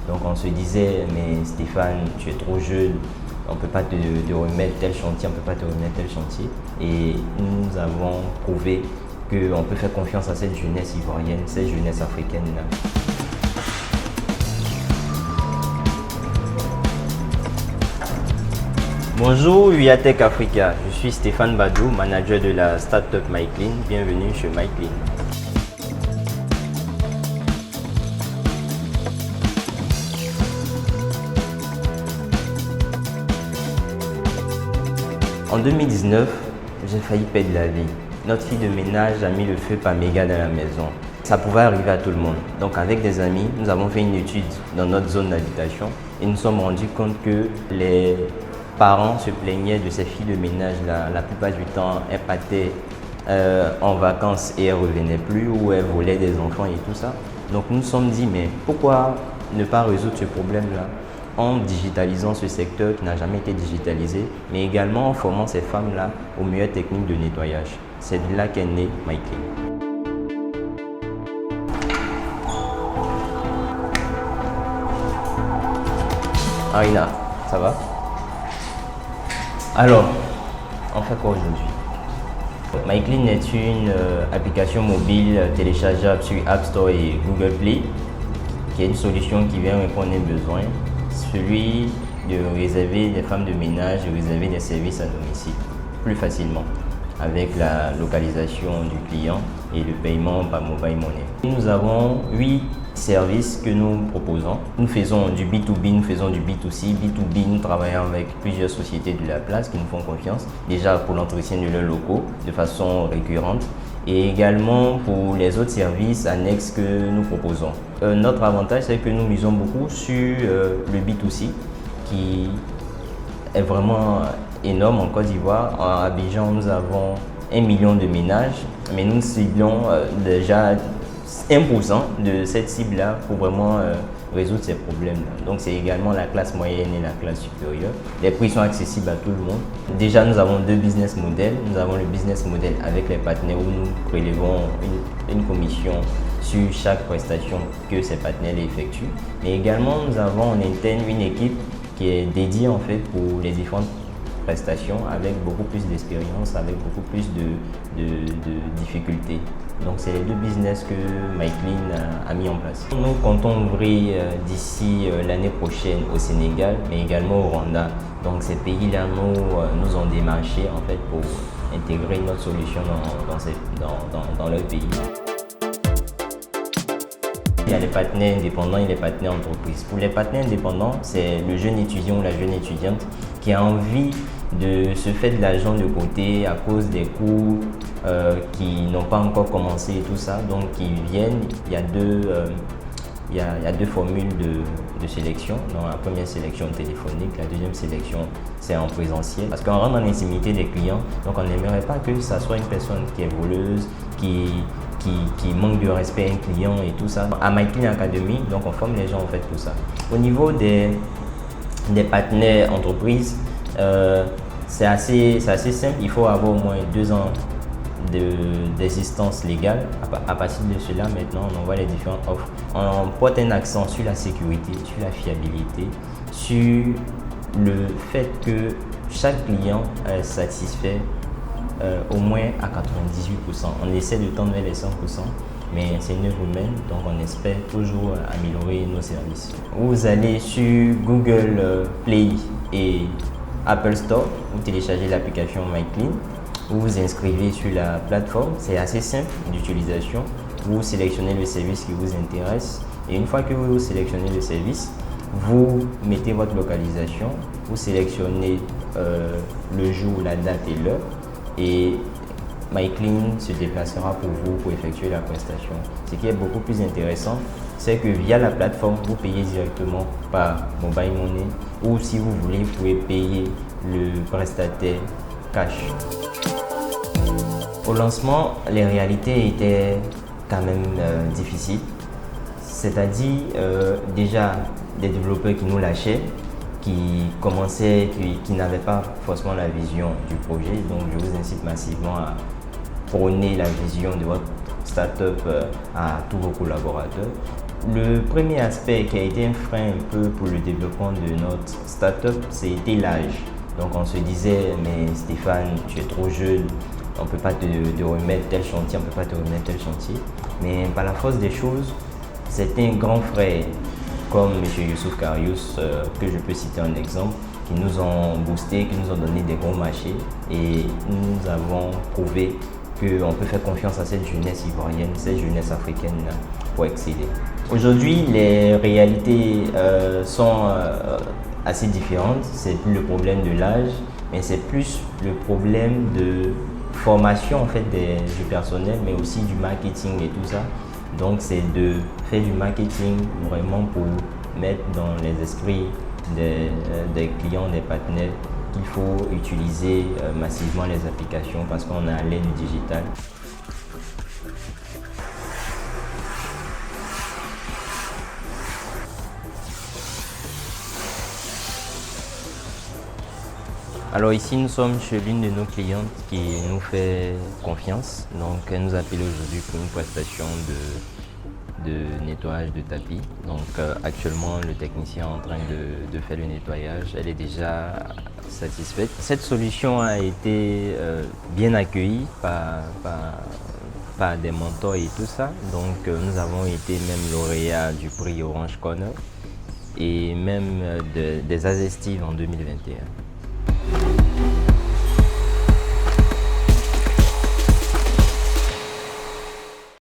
Donc on se disait, mais Stéphane, tu es trop jeune, on ne peut pas te remettre tel chantier, on ne peut pas te remettre tel chantier. Et nous avons prouvé qu'on peut faire confiance à cette jeunesse ivoirienne, cette jeunesse africaine-là. Bonjour Uyatech Africa, je suis Stéphane Badou, manager de la startup MyClean. Bienvenue chez MyClean. En 2019, j'ai failli perdre la vie. Notre fille de ménage a mis le feu par méga dans la maison. Ça pouvait arriver à tout le monde. Donc avec des amis, nous avons fait une étude dans notre zone d'habitation et nous nous sommes rendus compte que les parents se plaignaient de ces filles de ménage là. La plupart du temps, elles partaient en vacances et elles ne revenaient plus ou elles volaient des enfants et tout ça. Donc nous nous sommes dit, mais pourquoi ne pas résoudre ce problème-là en digitalisant ce secteur qui n'a jamais été digitalisé, mais également en formant ces femmes-là aux meilleures techniques de nettoyage. C'est de là qu'est né MyClean. Arina, ça va? Alors, on fait quoi aujourd'hui? MyClean est une application mobile téléchargeable sur App Store et Google Play, qui est une solution qui vient répondre à un besoin, celui de réserver des femmes de ménage, de réserver des services à domicile plus facilement avec la localisation du client et le paiement par mobile money. Nous avons 8 services que nous proposons. Nous faisons du B2B, nous faisons du B2C. B2B, nous travaillons avec plusieurs sociétés de la place qui nous font confiance, déjà pour l'entretien de leurs locaux de façon récurrente et également pour les autres services annexes que nous proposons. Notre avantage, c'est que nous misons beaucoup sur le B2C qui est vraiment énorme en Côte d'Ivoire. En Abidjan, nous avons 1 million de ménages, mais nous ciblons déjà 1% de cette cible-là pour vraiment résoudre ces problèmes-là. Donc c'est également la classe moyenne et la classe supérieure. Les prix sont accessibles à tout le monde. Déjà, nous avons 2 business models. Nous avons le business model avec les partenaires où nous prélevons une commission sur chaque prestation que ces partenaires effectuent. Mais également, nous avons en interne une équipe qui est dédiée en fait pour les différentes prestations avec beaucoup plus d'expérience, avec beaucoup plus de difficultés. Donc c'est les 2 business que MyClean a mis en place. Nous comptons ouvrir d'ici l'année prochaine au Sénégal, mais également au Rwanda. Donc ces pays-là nous ont démarché en fait pour intégrer notre solution dans leur pays. Il y a les partenaires indépendants et les partenaires entreprises. Pour les partenaires indépendants, c'est le jeune étudiant ou la jeune étudiante qui a envie de se faire de l'argent de côté à cause des cours qui n'ont pas encore commencé et tout ça. Donc ils viennent, il y a deux formules de sélection. Donc la première sélection téléphonique, la deuxième sélection c'est en présentiel. Parce qu'on rentre dans l'intimité des clients, donc on n'aimerait pas que ça soit une personne qui est voleuse, qui manque de respect à un client et tout ça. À MyClean Academy, donc on forme les gens en fait pour ça. Au niveau des partenaires entreprises, c'est assez simple. Il faut avoir au moins 2 ans d'existence légale. À partir de cela, maintenant, on envoie les différentes offres. On porte un accent sur la sécurité, sur la fiabilité, sur le fait que chaque client est satisfait au moins à 98%. On essaie de tendre vers les 100%, mais c'est une œuvre humaine, donc on espère toujours améliorer nos services. Vous allez sur Google Play et Apple Store, vous téléchargez l'application MyClean, vous vous inscrivez sur la plateforme, c'est assez simple d'utilisation. Vous sélectionnez le service qui vous intéresse et une fois que vous sélectionnez le service, vous mettez votre localisation, vous sélectionnez le jour, la date et l'heure et MyClean se déplacera pour vous pour effectuer la prestation. Ce qui est beaucoup plus intéressant, c'est que via la plateforme, vous payez directement par mobile money ou si vous voulez, vous pouvez payer le prestataire cash. Au lancement, les réalités étaient quand même difficiles. C'est-à-dire déjà des développeurs qui nous lâchaient, qui commençaient, qui n'avaient pas forcément la vision du projet. Donc je vous incite massivement à prôner la vision de votre startup à tous vos collaborateurs. Le premier aspect qui a été un frein un peu pour le développement de notre startup, c'était l'âge. Donc on se disait, mais Stéphane, tu es trop jeune, on ne peut pas te remettre tel chantier, on ne peut pas te remettre tel chantier. Mais par la force des choses, c'était un grand frère comme M. Youssouf Karius, que je peux citer en exemple, qui nous ont boosté, qui nous ont donné des gros marchés et nous avons prouvé qu'on peut faire confiance à cette jeunesse ivoirienne, cette jeunesse africaine pour exceller. Aujourd'hui, les réalités sont assez différentes. C'est plus le problème de l'âge, mais c'est plus le problème de formation en fait du personnel, mais aussi du marketing et tout ça. Donc c'est de faire du marketing vraiment pour mettre dans les esprits des clients, des partenaires qu'il faut utiliser massivement les applications parce qu'on est à l'ère du digital. Alors ici, nous sommes chez l'une de nos clientes qui nous fait confiance. Donc, elle nous appelle aujourd'hui pour une prestation de nettoyage de tapis. Donc, actuellement, le technicien est en train de faire le nettoyage. Elle est déjà satisfaite. Cette solution a été bien accueillie par des mentors et tout ça. Donc, nous avons été même lauréats du prix Orange Corner et même des Azestives en 2021.